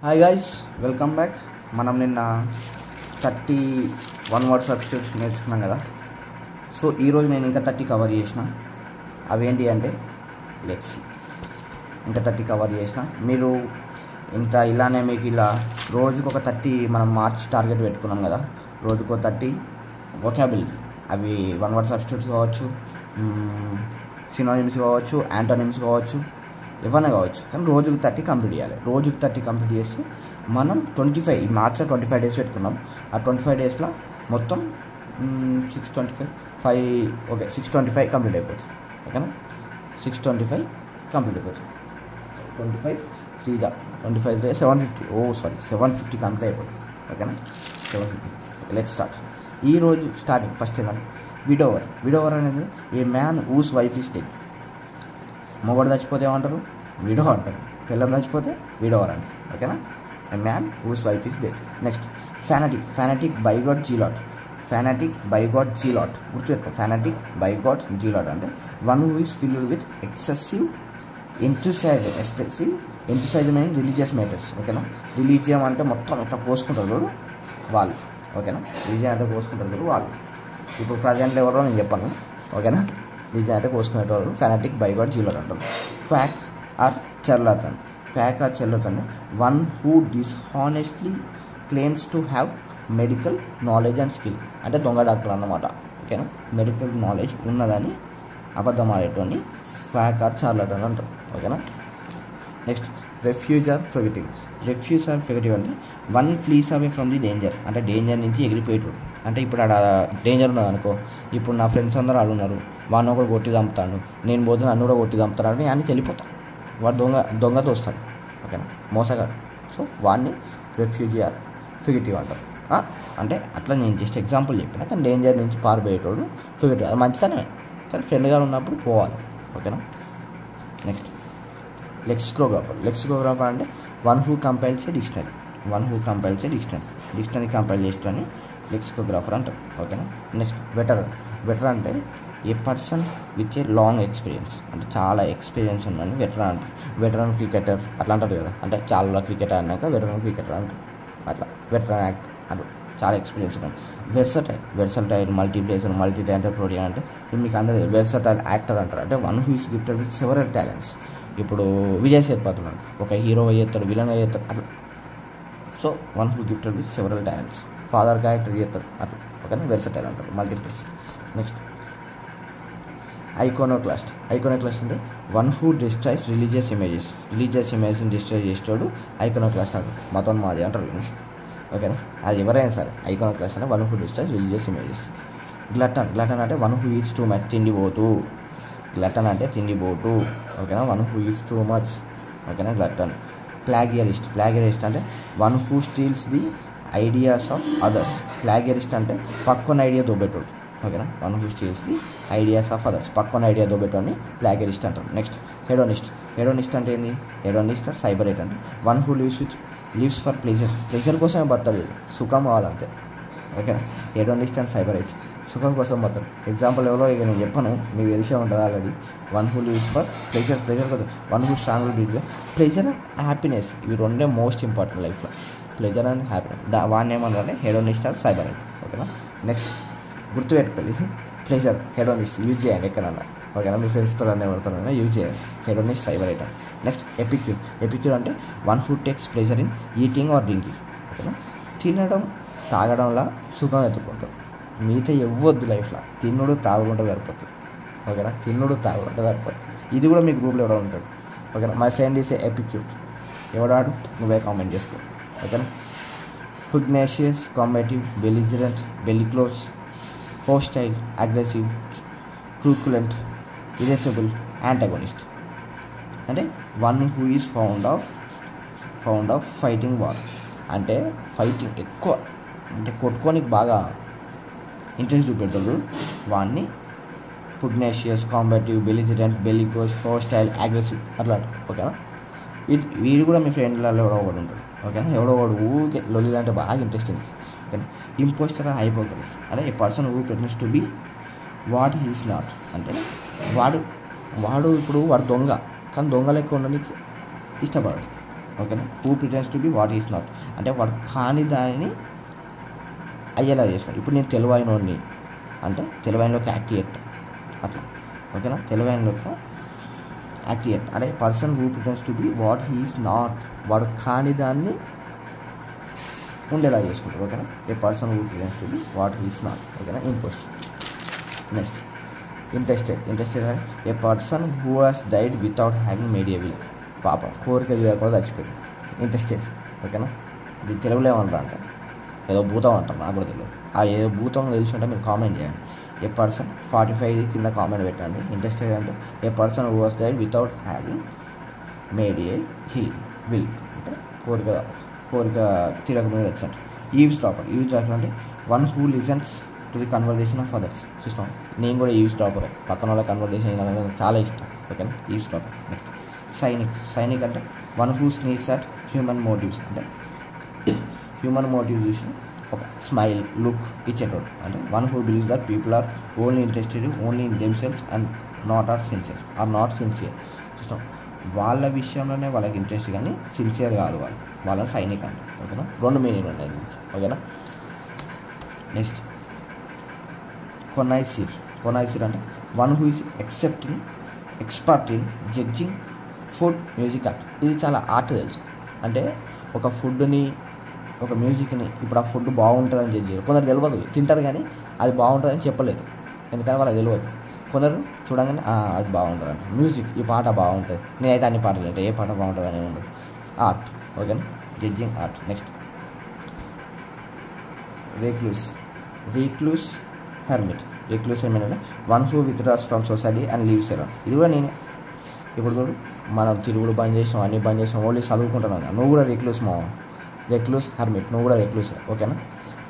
Hi guys, welcome back. మనం నిన్న 31 word substitutes నేర్చుకున్నాం కదా. సో ఈరోజు నేను ఇంకా 30 కవర్ చేసిన. అవేంటి అంటే లెట్స్ ఇంకా 30 కవర్ చేసిన. మీరు ఇంత ఇలానే మీకు ఇలా రోజుకు ఒక 30 మనం మార్చ్ టార్గెట్ పెట్టుకున్నాం కదా. రోజుకో 30 వొకాబులరీ, అవి 1 వర్డ్ సబ్స్టిట్యూట్స్ కావచ్చు, సినోనిమ్స్ కావచ్చు, యాంటోనిమ్స్ కావచ్చు, ఏమైనా కావచ్చు. కానీ రోజుకు 30 కంప్లీట్ చేయాలి. రోజుకు 30 కంప్లీట్ చేస్తే మనం 25 ఈ మార్చిలో 25 డేస్ పెట్టుకున్నాం. ఆ 25 డేస్లో మొత్తం 625 కంప్లీట్ అయిపోతుంది. ఓకేనా, 625 కంప్లీట్ అయిపోతుంది. 25 డేస్ 750 కంప్లీట్ అయిపోతుంది. ఓకేనా, 750. Let's start. ఈరోజు స్టార్టింగ్ ఫస్ట్ ఏంటంటే విడోవర్ అనేది a man whose wife is dead. మొగడు చచ్చిపోతే ఏమంటారు? విడో అంటారు. పిల్లం చచ్చిపోతే విడోవర్ అంటారు. ఓకేనా, a man whose wife is dead. Next fanatic bigot zealot. గుర్తుపెట్టుకో, ఫానాటిక్ బై గాడ్ జీలాట్ అంటే one who is filled with excessive enthusiasm in religious matters. ఓకేనా, రిలీజియం అంటే మొత్తం ఇట్లా కోసుకుంటారు చూడు వాళ్ళు. ఓకేనా, రిలీజియన్ అంటే కోసుకుంటారు చూడు వాళ్ళు. ఇప్పుడు ప్రజెంట్ ఎవరో నేను చెప్పాను. ఓకేనా, రిలీజియన్ అంటే కోసుకునేటవాళ్ళు ఫానాటిక్ బై గాడ్ జీలాట్ అంటారు. Quack or charlatan one who dishonestly claims to have medical knowledge and skill. అంటే దొంగ డాక్టర్ అన్నమాట. ఓకేనా, మెడికల్ నాలెడ్జ్ ఉన్నదని అబద్ధం ఆడేటోని క్వాక్ ఆర్ చార్లటన్ అంటారు. ఓకేనా, నెక్స్ట్ రెఫ్యూజ్ ఆర్ ఫెగటివ్ అంటే one fleas away from the danger. అంటే డేంజర్ నుంచి ఎగిరిపోయేటోడు. అంటే ఇప్పుడు ఆడ డేంజర్ ఉన్నది అనుకో, ఇప్పుడు నా ఫ్రెండ్స్ అందరూ ఆడున్నారు, వాడిని ఒకటి కొట్టి చంపుతాడు, నేను పోతే నన్ను కూడా కొట్టి చంపుతాడు అని అన్నీ వెళ్ళిపోతాను. వాడు దొంగతో వస్తాడు. ఓకేనా, మోసగాడు. సో వాడిని రెఫ్యూజీ ఆర్ ఫిగటివ్ అంటారు. అంటే అట్లా నేను జస్ట్ ఎగ్జాంపుల్ చెప్పిన. కానీ డేంజర్ నుంచి పారిపోయేటోడు ఫిగటివ్. అది మంచితనమే, కానీ ఫ్రెండ్గా ఉన్నప్పుడు పోవాలి. ఓకేనా, నెక్స్ట్ లెక్సికోగ్రాఫర్ అంటే one who compiles a dictionary compile చేసేటని లెక్సికోగ్రాఫర్ అంటారు. ఓకేనా, నెక్స్ట్ వెటరన్ అంటే a person with a long experience. అంటే చాలా ఎక్స్పీరియన్స్ ఉందని వెటరన్ క్రికెటర్ అట్లా అంటారు కదా. అంటే చాలా క్రికెటర్ అన్నాక వెటరన్ క్రికెటర్ అంటారు. అట్లా వెటరన్ యాక్ట్ అంటారు, చాలా ఎక్స్పీరియన్స్ ఉంది. వెర్సటైల్ మల్టీప్లేసర్ మల్టీ టాలెంటెడ్ ప్రోడియన్ అంటే మీకు అందరూ వెర్సటైల్ యాక్టర్ అంటారు. అంటే one who is gifted with several talents. ఇప్పుడు విజయ్ సేతుపతి ఉన్నాడు, ఒక హీరోగా చేస్తాడు, విలన్గా చేస్తాడు అట్లా. So one who gifted with several talents, father character చేస్తాడు అట్లా. ఓకేనా, వెర్సటైల్ అంటారు, మల్టీప్లేసర్. నెక్స్ట్ ఐకోనోక్లాస్ట్ అంటే వన్ హూ డిస్ట్రాయ్స్ రిలీజియస్ ఇమేజెస్ని డిస్ట్రాయ్ చేసేవాడు ఐకోనోక్లాస్ట్ అంటారు. మతం మాది అంటారు. ఓకేనా, అది ఎవరైనా సరే ఐకోనోక్లాస్ట్ అంటే one who destroys religious images. Glutton అంటే one who eats too much. Glutton అంటే తిండిపోటు. ఓకేనా, one who eats too much. ఓకేనా, గ్లటన్. ప్లాగియరిస్ట్ అంటే one who steals the ideas of others. Plagiarist అంటే పక్కన ఐడియా దొబ్బెట్టోడు. ఓకేనా, one who steals the ideas of others, పక్కన ఐడియా దొబ్బెట్టోని ప్లాగియరిస్ట్ అంటారు. నెక్స్ట్ హెడోనిస్ట్ అంటే ఏంది? హెడోనిస్ట్ ఆర్ సైబరేట్ అంటే one who lives for pleasure కోసమే బతాడు, సుఖం కావాలంతే. ఓకేనా, హెడోనిస్ట్ అండ్ సైబరేట్, సుఖం కోసం బతాడు. ఎగ్జాంపుల్ ఎవరో ఇక నేను చెప్పను, మీకు తెలిసే ఉంటుంది already. One who lives for pleasure కోసం, one who strong breath. Pleasure and happiness, ఇవి రెండే మోస్ట్ ఇంపార్టెంట్ లైఫ్లో. ప్లెజర్ అండ్ హ్యాపీనెస్, వాడిని ఏమన్నారంటే హెడోనిస్ట్ ఆర్ సైబరేట్. ఓకేనా, నెక్స్ట్ గుర్తుపెట్టుకోవాలి, ప్లెజర్ హెడోనిస్ట్ యూజ్ చేయండి ఎక్కడన్నా. ఓకేనా, మీ ఫ్రెండ్స్తో అన్నీ ఎవరితోనైనా యూజ్ చేయండి. హెడోనిస్ట్ సైబరేట్. నెక్స్ట్ ఎపిక్యూర్ అంటే one who takes pleasure in eating are drinking. ఓకేనా, తినడం తాగడంలో సుఖం ఎత్తుకుంటారు. మిగతా ఇవ్వద్దు లైఫ్లో, తిన్నుడు తాగుకుంటే సరిపోతుంది. ఓకేనా, ఇది కూడా మీ గ్రూప్లో ఎవడో ఉంటాడు. ఓకేనా, మై ఫ్రెండ్ ఈస్ ఎపిక్యూర్. ఎవడాడు నువ్వే కామెంట్ చేసుకో. ఓకేనా, పుగ్నేషియస్, కాంబేటివ్, బెలిజరెంట్, బెలిక్లోజ్, హోస్టైల్, అగ్రెసివ్, ట్రూకులెంట్, ఇరెసిబుల్, యాంటగోనిస్ట్. అంటే one who is fond of fighting war. అంటే ఫైటింగ్ ఎక్కువ, అంటే కొట్టుకోనికి బాగా ఇంట్రెస్ట్ చూపెట్టారు వాడిని పుగ్నేషియస్, కాంబేటివ్, బెలిజరెంట్, బెలిక్లోజ్, హోస్టైల్, అగ్రెసివ్ అట్లా. ఓకేనా, వీడు కూడా మీ ఫ్రెండ్లలో ఎవడో ఒకడు ఉంటాడు. ఓకేనా, ఎవడో ఒకడు ఊకే లొల్లి అంటే బాగా ఇంట్రెస్టింగ్. ఓకేనా, ఇంపోస్టర్ ఆర్ హైపోక్రైట్ అంటే a person who pretends to be what he is not. అంటే వాడు దొంగ, కానీ దొంగ లెక్క ఉండడానికి ఇష్టపడదు. ఓకేనా. Who pretends to be what is not అంటే వాడు కాని దానిని అయ్యేలా చేసుకోండి. ఇప్పుడు నేను తెలివైనోడిని అంటే తెలివైనలోకి యాక్ట్ చేస్తా అట్లా, ఓకేనా. తెలివైనలోకి యాక్ట్ చేస్తా అంటే person who pretends to be what he is not, వాడు కాని దాన్ని ఉండేలా చేసుకుంటారు, ఓకేనా. A person who pretends to be what he is not, ఓకేనా. ఇంపోస్ట్. Next intestate. ఇంట్రెస్టెడ్ అంటే a person who has died without having made a will, పాపం కోరిక కూడా చచ్చిపోయింది. ఇంట్రెస్టెడ్, ఓకేనా. ఇది తెలుగులో ఏమంటారు అంటే ఏదో భూతం అంటారు, నాకు కూడా తెలియదు. ఆ ఏదో భూతం తెలిసి ఉంటే మీరు కామెంట్ చేయండి. ఏ పర్సన్ 45 కింద కామెంట్ పెట్టండి. ఇంట్రెస్టెడ్ అంటే a person who was died without having made a will అంటే కోరిక తీరక మీద వచ్చినట్టు. Eavesdropper. ఈవ్స్ డ్రాపర్ అంటే one who listens to the conversation of others. System నేను కూడా ఈవ్స్ డ్రాపర్, పక్కన వాళ్ళ కన్వర్జేషన్ చాలా ఇష్టం, ఓకేనా. Eve's dropper. నెక్స్ట్ సైనిక్ అంటే one who sneaks at human motives అంటే హ్యూమన్ మోటివ్ చూసి ఒక స్మైల్ లుక్ ఇచ్చేటోడు అంటే one who believes that people are only interested only in themselves and not sincere. System వాళ్ళ విషయంలోనే వాళ్ళకి ఇంట్రెస్ట్ కానీ సిన్సియర్ కాదు వాళ్ళ సైనిక్ అంటే, ఓకేనా. 2 మీనింగ్ ఉన్నాయి దీనికి, ఓకేనా. నెక్స్ట్ కొనైసిర్ అంటే one who is expert in judging food music art. ఇది చాలా ఆర్ట్ తెలుసు అంటే ఒక ఫుడ్ని ఒక మ్యూజిక్ని ఇప్పుడు ఆ ఫుడ్ బాగుంటుందని జడ్జ్ చేయరు. కొందరు తెలియదు, తింటారు కానీ అది బాగుంటుందని చెప్పలేరు, ఎందుకంటే వాళ్ళకి తెలియదు. కొందరు చూడగానే అది బాగుంటుంది అంటే మ్యూజిక్ ఈ పాట బాగుంటుంది, నేనైతే అన్ని పాటలు అంటే ఏ పాట బాగుంటుంది అని ఉండదు. ఆర్ట్, ఓకేనా. Judging art. నెక్స్ట్ రీక్లూస్ హెర్మిట్ అంటే one who withdraws from society and leaves around. ఇది కూడా నేనే. ఇప్పుడు చూడు మనం తిరుగుడు బంద్ చేసాం, అన్నీ బంద్ చేసాం, ఓన్లీ చదువుకుంటున్నాను. నువ్వు కూడా రెక్లూస్ హెర్మిట్, నువ్వు కూడా రెక్లూసే, ఓకేనా.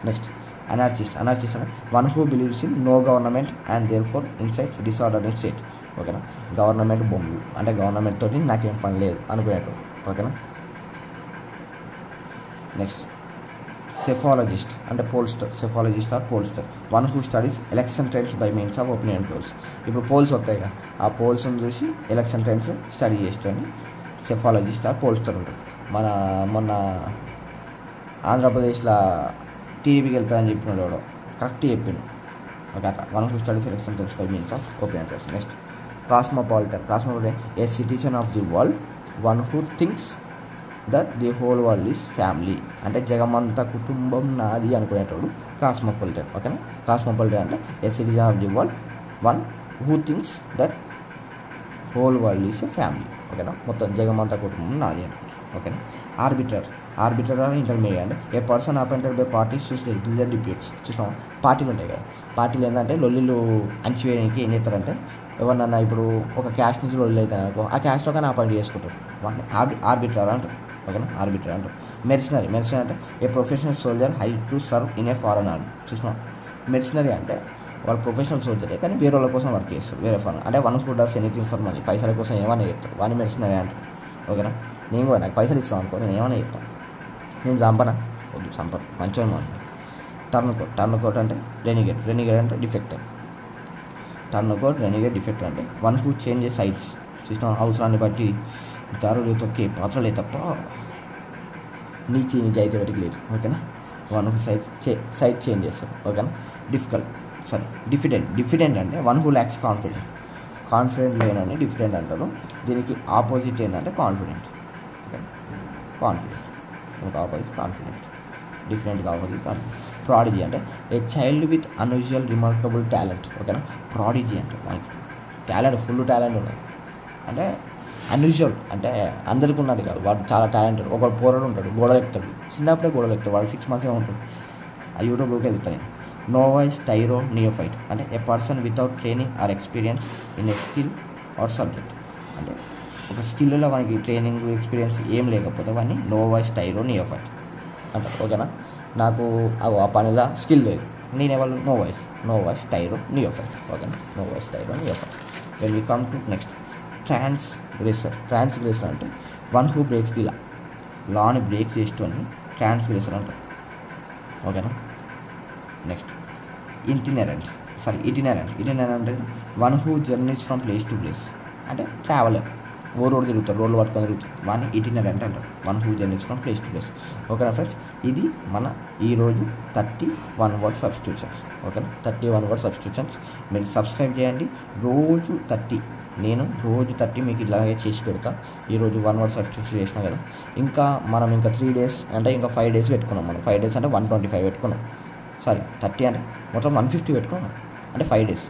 నెక్స్ట్ అనార్చిస్ట్ అంటే one who believes in no government and therefore incites disorder in state, ఓకేనా. గవర్నమెంట్ బొమ్మ అంటే గవర్నమెంట్ తోటి నాకేం పని లేదు అనుకునేటప్పుడు, ఓకేనా. నెక్స్ట్ సెఫాలజిస్ట్ అంటే pollster one who studies election trends by means of opinion polls. ఇప్పుడు పోల్స్ వస్తాయి కదా, ఆ పోల్స్ని చూసి ఎలక్షన్ ట్రెండ్స్ స్టడీ చేసేటోని సెఫాలజిస్ట్ ఆర్ పోల్స్టర్ ఉంటారు. మొన్న ఆంధ్రప్రదేశ్లో టీవీకి వెళ్తానని చెప్పినాడు వాడు, కరెక్ట్ చెప్పిండు, ఓకే. అట్లా one who studies election trends by means of opinion poles. Next cosmopolitan A citizen of the world one who thinks that the whole world is family అంటే జగమంతా కుటుంబం నాది అనుకునేటోడు కాస్మోపాలిటన్, ఓకేనా. కాస్మోపాలిటన్ అంటే ఏ citizen of the world one who thinks that whole world is a family, ఓకేనా. మొత్తం జగమంతా కుటుంబం నాది అనుకుంటారు, ఓకేనా. ఆర్బిటర్ ఆర్ ఇంటర్మీడియట్ అంటే a person appointed by parties to settle the disputes. చూసినాం పార్టీలు ఉంటాయి కదా, పార్టీలు ఏంటంటే లొల్లిలు అణచివేయడానికి ఏం చేస్తారంటే ఎవరినన్నా ఇప్పుడు ఒక క్యాస్ట్ నుంచి లొల్లి అవుతాయి అనుకో, ఆ క్యాస్ట్లో కానీ అపాయింట్ చేసుకుంటారు, ఆర్బిటర్ అంటారు, ఓకేనా. ఆర్బిటర్ అంటారు. మెర్సనరీ అంటే a professional soldier high to serve in a foreign army. చూసినాం మెర్సనరీ అంటే వాళ్ళు ప్రొఫెషనల్ సోల్జరే కానీ వేరే వాళ్ళ కోసం వర్క్ చేస్తారు, వేరే ఫారెన్ అంటే one who does anything for money, పైసల కోసం ఏమైనా చేస్తారు, వాడిని మెర్సనరీ అంటారు, ఓకేనా. నేను కూడా నాకు పైసలు ఇస్తాను అనుకో, నేను ఏమైనా చెప్తాను, నేను చంపనా వద్దు, చంపను మంచిగా మాట్లాడు. టర్న్ కోట్ అంటే రెనిగేట్ అంటే డిఫెక్టర్. డిఫెక్ట్ అంటే one who changes sides. System అవసరాన్ని బట్టి దారులు తొక్కే పాత్రలే తప్ప నీతి నిజాయితీ వరకు లేదు, ఓకేనా. వన్ హూ సైడ్ చేంజ్ చేస్తారు, ఓకేనా. డిఫిడెంట్ అంటే వన్ హూ ల్యాక్స్ కాన్ఫిడెంట్ లేనని డిఫిడెంట్ అంటారు. దీనికి ఆపోజిట్ ఏంటంటే కాన్ఫిడెంట్, డిఫరెంట్గా ఆపోజిట్ కాన్ఫిడెంట్. ప్రాడిజీ అంటే a child with unusual remarkable talent, ఓకేనా. ప్రాడిజీ అంటే మనకి ఫుల్ టాలెంట్ ఉన్నది అంటే అన్యూజువల్ అంటే అందరికీ ఉన్నాడు కాదు, వాడు చాలా టాలెంటెడ్. ఒక పోరాడు ఉంటాడు గోడలు ఎక్కుతాడు, చిన్నప్పుడే గోడలు ఎక్కుతాడు, వాడు 6 months ఉంటాడు. ఆ యూట్యూబ్లోకి వెళ్తాను. నోవైస్ టైరో నియోఫైట్ అంటే a person without training or experience in a skill or subject అంటే ఒక స్కిల్లో మనకి ట్రైనింగ్ ఎక్స్పీరియన్స్ ఏం లేకపోతే వాడిని నోవైస్ టైరో నియోఫైట్ అంటారు, ఓకేనా. నాకు ఆ పనిలో స్కిల్ లేదు, నేనేవాళ్ళు నోవైస్ టైరో నియోఫైట్, ఓకేనా. Novice tyro neophyte. When we come to next transgressor అంటే వన్ హూ బ్రేక్స్ ది లాని బ్రేక్ చేసేటోని ట్రాన్స్గ్రెసర్ అంటారు, ఓకేనా. నెక్స్ట్ ఇటినరెంట్ అంటే one who journeys from place to place అంటే రోడ్ తిరుగుతారు, రోడ్లు పట్టుకొని తిరుగుతారు, వాడిని ఇటినరెంట్ అంటారు. One who journeys from place to place. ఓకేనా ఫ్రెండ్స్, ఇది మన ఈరోజు 31 వర్డ్ సబ్స్టిట్యూషన్స్. ఓకేనా, 31 వర్డ్ సబ్స్టిట్యూషన్స్. మీరు సబ్స్క్రైబ్ చేయండి. రోజు 30 నేను రోజు 30 మీకు ఇలాగే చేసి పెడతా. ఈరోజు 1 వర్డ్ సబ్స్టిట్యూషన్ చేసినా కదా, ఇంకా మనం ఇంకా 3 డేస్ అంటే ఇంకా 5 డేస్ పెట్టుకున్నాం. మనం 5 డేస్ అంటే 125 పెట్టుకున్నాం. సారీ 30 అంటే మొత్తం 150 పెట్టుకున్నాం. అంటే 5 డేస్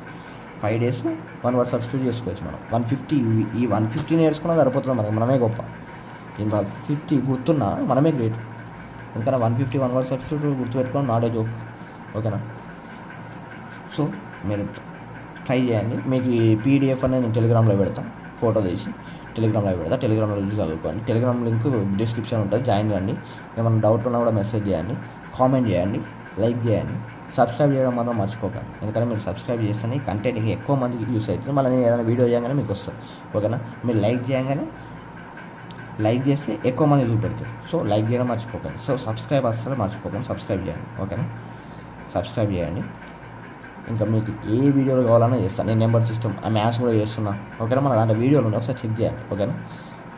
1 వర్డ్ సబ్స్టిట్యూట్ చేసుకోవచ్చు మనం. 150 ఈ 150 నేర్చుకున్నా సరిపోతుంది మనకి. మనమే గొప్ప. ఈ 150 గుర్తున్నా మనమే గ్రేట్. ఎందుకంటే 150 1 వర్డ్ సబ్స్టిట్యూట్ గుర్తుపెట్టుకోవడం నాట్ ఏ జోక్. ఓకేనా, సో మీరు ట్రై చేయండి. మీకు ఈ పీడిఎఫ్ అనేది నేను టెలిగ్రామ్లో పెడతాను, ఫోటో తీసి టెలిగ్రామ్లో పెడతా. టెలిగ్రామ్లో చూసి చదువుకోండి. టెలిగ్రామ్ లింక్ డిస్క్రిప్షన్ ఉంటుంది, జాయిన్ కండి. ఏమైనా డౌట్ ఉన్నా కూడా మెసేజ్ చేయండి, కామెంట్ చేయండి, లైక్ చేయండి. సబ్స్క్రైబ్ చేయడం మాత్రం మర్చిపోకండి. ఎందుకంటే మీరు సబ్స్క్రైబ్ చేస్తేనే కంటెంట్ ఇంకా ఎక్కువ మందికి యూస్ అవుతుంది. మళ్ళీ నేను ఏదైనా వీడియో చేయగానే మీకు వస్తుంది. ఓకేనా, మీరు లైక్ చేస్తే ఎక్కువ మంది చూపెడతారు. సో లైక్ చేయడం మర్చిపోకండి. సో సబ్స్క్రైబ్ అసలు మర్చిపోకండి, సబ్స్క్రైబ్ చేయండి. ఓకేనా, సబ్స్క్రైబ్ చేయండి. ఇంకా మీకు ఏ వీడియోలు కావాలన్నా చేస్తాను. నేను నెంబర్ సిస్టమ్ మ్యాథ్స్ కూడా చేస్తున్నా. ఓకేనా, మన దాంట్లో వీడియోలు ఉన్నాయి, ఒకసారి చెక్ చేయండి. ఓకేనా,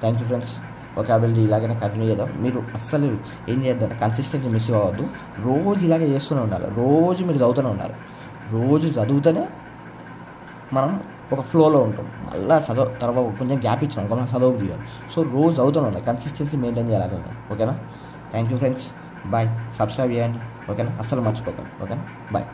థ్యాంక్ యూ ఫ్రెండ్స్. ఓకే, అభివృద్ధి ఇలాగనే కంటిన్యూ చేద్దాం. మీరు అస్సలు ఏం చేద్దాం, కన్సిస్టెన్సీ మిస్ కావద్దు. రోజు ఇలాగే చేస్తూనే ఉండాలి. రోజు మీరు చదువుతూనే ఉండాలి. రోజు చదివితేనే మనం ఒక ఫ్లోలో ఉంటాం. మళ్ళీ తర్వాత కొంచెం గ్యాప్ ఇచ్చినాం, మనం చదువు తీయాలి. సో రోజు చదువుతూనే ఉండాలి, కన్సిస్టెన్సీ మెయింటైన్ చేయాలి. ఓకేనా, thank you friends, bye. Subscribe చేయండి. ఓకేనా, అస్సలు మర్చిపోకండి. ఓకేనా, బాయ్.